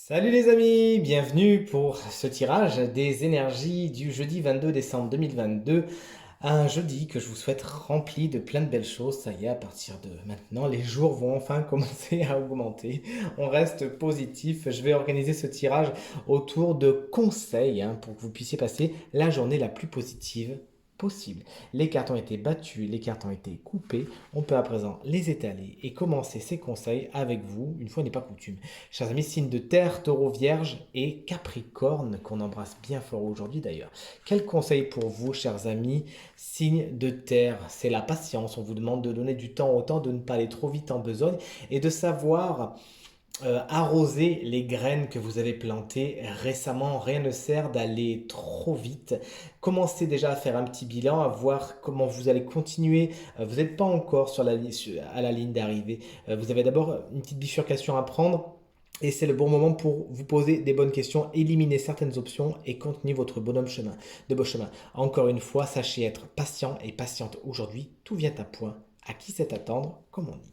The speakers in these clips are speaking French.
Salut les amis, bienvenue pour ce tirage des énergies du jeudi 22 décembre 2022. Un jeudi que je vous souhaite rempli de plein de belles choses. Ça y est, à partir de maintenant, les jours vont enfin commencer à augmenter. On reste positif. Je vais organiser ce tirage autour de conseils pour que vous puissiez passer la journée la plus positive possible. Les cartes ont été battues, les cartes ont été coupées. On peut à présent les étaler et commencer ces conseils avec vous, une fois n'est pas coutume. Chers amis, signes de terre, taureau, vierge et capricorne, qu'on embrasse bien fort aujourd'hui d'ailleurs. Quel conseil pour vous, chers amis, signe de terre? C'est la patience. On vous demande de donner du temps au temps, de ne pas aller trop vite en besogne et de savoir arroser les graines que vous avez plantées récemment. Rien ne sert d'aller trop vite. Commencez déjà à faire un petit bilan, à voir comment vous allez continuer. Vous n'êtes pas encore à la ligne d'arrivée. Vous avez d'abord une petite bifurcation à prendre. Et c'est le bon moment pour vous poser des bonnes questions, éliminer certaines options et continuer votre bonhomme chemin, de beau chemin. Encore une fois, sachez être patient et patiente aujourd'hui. Tout vient à point. À qui sait attendre, comme on dit.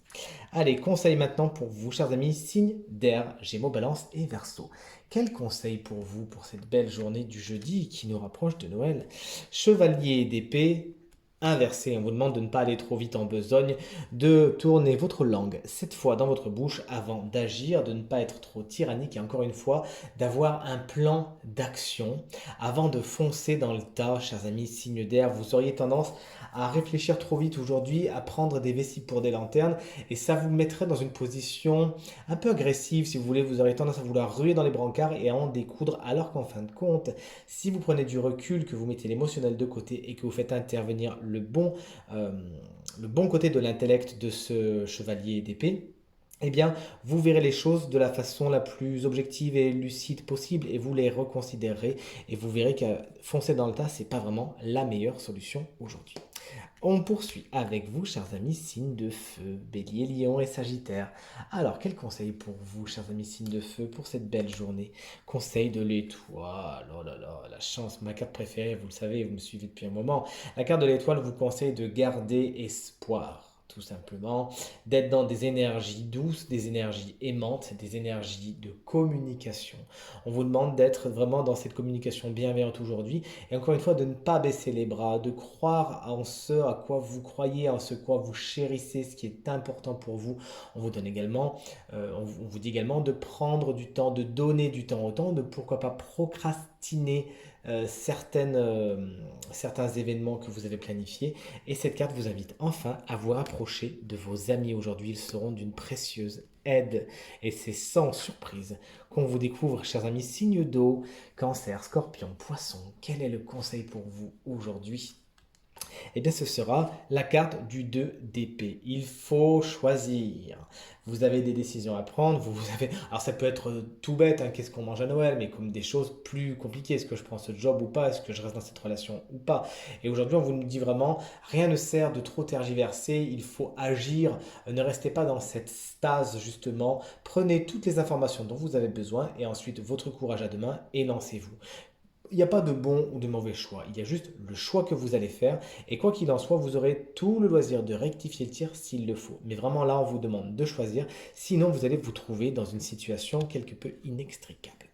Allez, conseil maintenant pour vous, chers amis, signes d'air, Gémeaux, Balance et Verseau. Quel conseil pour vous pour cette belle journée du jeudi qui nous rapproche de Noël? Chevalier d'épée, inversé. On vous demande de ne pas aller trop vite en besogne, de tourner votre langue 7 fois dans votre bouche avant d'agir, de ne pas être trop tyrannique et encore une fois, d'avoir un plan d'action avant de foncer dans le tas, chers amis, signes d'air. Vous auriez tendance à réfléchir trop vite aujourd'hui, à prendre des vessies pour des lanternes et ça vous mettrait dans une position un peu agressive si vous voulez. Vous aurez tendance à vouloir ruer dans les brancards et à en découdre alors qu'en fin de compte, si vous prenez du recul, que vous mettez l'émotionnel de côté et que vous faites intervenir euh, le bon côté de l'intellect de ce chevalier d'épée, eh bien, vous verrez les choses de la façon la plus objective et lucide possible et vous les reconsidérerez et vous verrez que foncer dans le tas, c'est pas vraiment la meilleure solution aujourd'hui. On poursuit avec vous, chers amis, signes de feu, Bélier, Lion et Sagittaire. Alors, quel conseil pour vous, chers amis, signes de feu, pour cette belle journée? Conseil de l'étoile. Oh là là, la chance, ma carte préférée, vous le savez, vous me suivez depuis un moment. La carte de l'étoile vous conseille de garder espoir. Tout simplement, d'être dans des énergies douces, des énergies aimantes, des énergies de communication. On vous demande d'être vraiment dans cette communication bienveillante aujourd'hui et encore une fois, de ne pas baisser les bras, de croire en ce à quoi vous croyez, en ce quoi vous chérissez, ce qui est important pour vous. On vous donne également, on vous dit également de prendre du temps, de donner du temps au temps, de pourquoi pas procrastiner certains événements que vous avez planifiés. Et cette carte vous invite enfin à vous rapprocher de vos amis aujourd'hui. Ils seront d'une précieuse aide. Et c'est sans surprise qu'on vous découvre, chers amis, signe d'eau, cancer, scorpion, poisson. Quel est le conseil pour vous aujourd'hui? Eh bien, ce sera la carte du 2 d'épée. Il faut choisir. Vous avez des décisions à prendre. Vous avez... Alors, ça peut être tout bête, qu'est-ce qu'on mange à Noël, mais comme des choses plus compliquées. Est-ce que je prends ce job ou pas? Est-ce que je reste dans cette relation ou pas? Et aujourd'hui, on vous dit vraiment, rien ne sert de trop tergiverser. Il faut agir. Ne restez pas dans cette stase, justement. Prenez toutes les informations dont vous avez besoin et ensuite votre courage à deux mains et lancez-vous. Il n'y a pas de bon ou de mauvais choix, il y a juste le choix que vous allez faire et quoi qu'il en soit, vous aurez tout le loisir de rectifier le tir s'il le faut. Mais vraiment là, on vous demande de choisir, sinon vous allez vous trouver dans une situation quelque peu inextricable.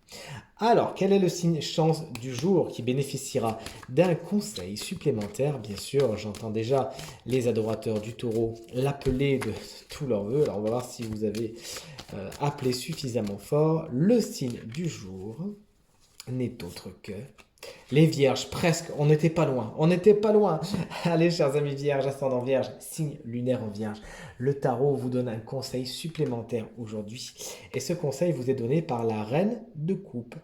Alors, quel est le signe chance du jour qui bénéficiera d'un conseil supplémentaire? Bien sûr, j'entends déjà les adorateurs du taureau l'appeler de tous leurs voeux. Alors, on va voir si vous avez appelé suffisamment fort. Le signe du jour n'est autre que les vierges. Presque, on n'était pas loin, on n'était pas loin. Allez, chers amis vierges, ascendant vierge, signe lunaire en vierge, le tarot vous donne un conseil supplémentaire aujourd'hui et ce conseil vous est donné par la reine de coupe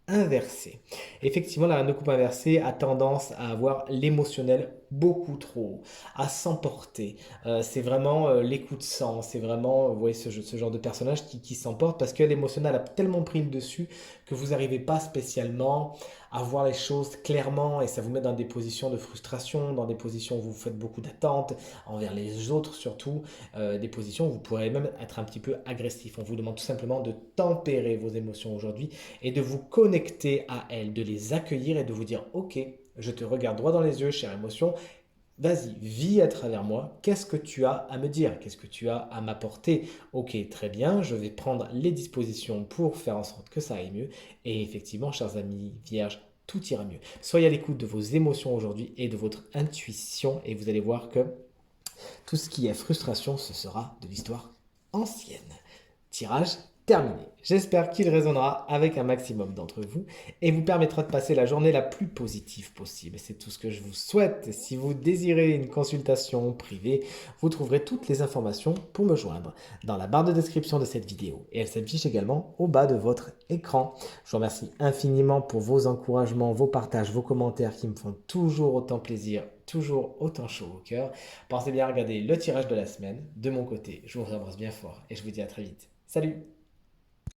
inversée. Effectivement, la reine de coupe inversée a tendance à avoir l'émotionnel beaucoup trop haut, à s'emporter. C'est vraiment les coups de sang, c'est vraiment, vous voyez, ce genre de personnage qui s'emporte parce que l'émotionnel a tellement pris le dessus que vous n'arrivez pas spécialement à voir les choses clairement et ça vous met dans des positions de frustration, dans des positions où vous faites beaucoup d'attentes envers les autres surtout, des positions où vous pourrez même être un petit peu agressif. On vous demande tout simplement de tempérer vos émotions aujourd'hui et de vous connecter à elles, de les accueillir et de vous dire ok, je te regarde droit dans les yeux, chère émotion, Vas-y, vis à travers moi. Qu'est-ce que tu as à me dire? Qu'est-ce que tu as à m'apporter? Ok, très bien, je vais prendre les dispositions pour faire en sorte que ça aille mieux. Et effectivement, chers amis vierges, tout ira mieux. Soyez à l'écoute de vos émotions aujourd'hui et de votre intuition et vous allez voir que tout ce qui est frustration, ce sera de l'histoire ancienne. Tirage terminé. J'espère qu'il résonnera avec un maximum d'entre vous et vous permettra de passer la journée la plus positive possible. C'est tout ce que je vous souhaite. Si vous désirez une consultation privée, vous trouverez toutes les informations pour me joindre dans la barre de description de cette vidéo et elle s'affiche également au bas de votre écran. Je vous remercie infiniment pour vos encouragements, vos partages, vos commentaires qui me font toujours autant plaisir, toujours autant chaud au cœur. Pensez bien à regarder le tirage de la semaine. De mon côté, je vous embrasse bien fort et je vous dis à très vite. Salut!